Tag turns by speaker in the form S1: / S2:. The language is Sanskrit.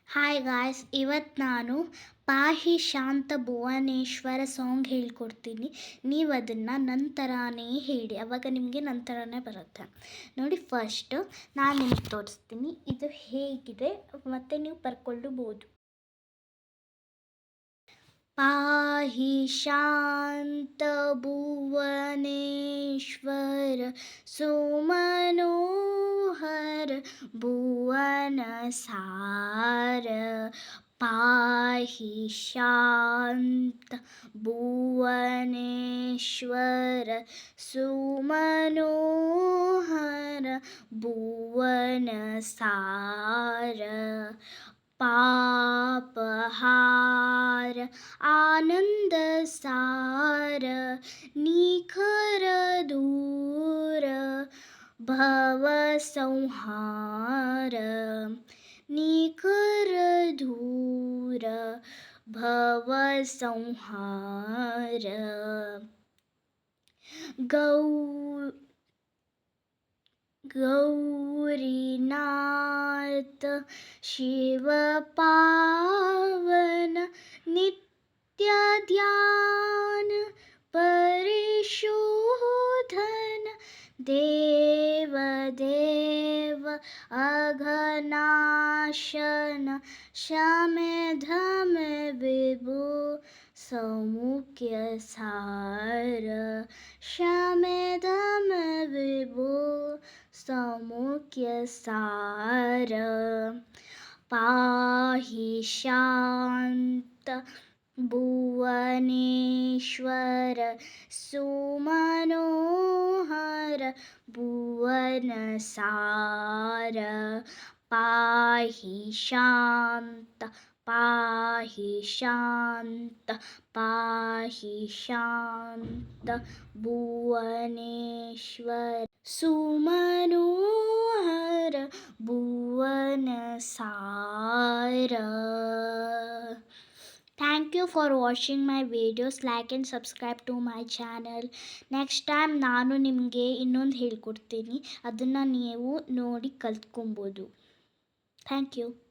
S1: ಹಾಯ್ ಗಾಯ್ಸ್, ಇವತ್ತು ನಾನು ಪಾಹಿ ಶಾಂತ ಭುವನೇಶ್ವರ ಸಾಂಗ್ ಹೇಳ್ಕೊಡ್ತೀನಿ. ನೀವು ಅದನ್ನು ನನ್ನ ಥರಾನೇ ಹೇಳಿ, ಅವಾಗ ನಿಮಗೆ ನನ್ನ ಥರಾನೇ ಬರುತ್ತೆ. ನೋಡಿ, ಫಸ್ಟು ನಾನು ನಿಮಗೆ ತೋರಿಸ್ತೀನಿ ಇದು ಹೇಗಿದೆ, ಮತ್ತು ನೀವು ಬರ್ಕೊಳ್ಳಬಹುದು. पाहि शान्तभुवनेश्वर सुमनोहर भुवनसार पाहि शान्त भुवनेश्वर सुमनोहर भुवनसार पापहार आनंद सार निखर दूर भव संहार निखर दूर भव संहार गौरीनाथ शिव पावन नित्य ध्यान परिशोधन देव देव अघनाशन शमे धम विभु सौमुख्य सार शमे धम विभु सौमुख्य सार पाहि शांत भुवनेश्वर सुमनोहर भुवनसार पाहि शांत पाहि शांत पाहि शांत Bhubaneswar सुमनोहर भुवनसार. Thank you for watching my videos. Like and subscribe to my channel. Next time ನಾನು ನಿಮಗೆ ಇನ್ನೊಂದು ಹೇಳ್ಕೊಡ್ತೀನಿ, ಅದನ್ನು ನೀವು ನೋಡಿ ಕಲ್ತ್ಕೊಬೋದು. Thank you.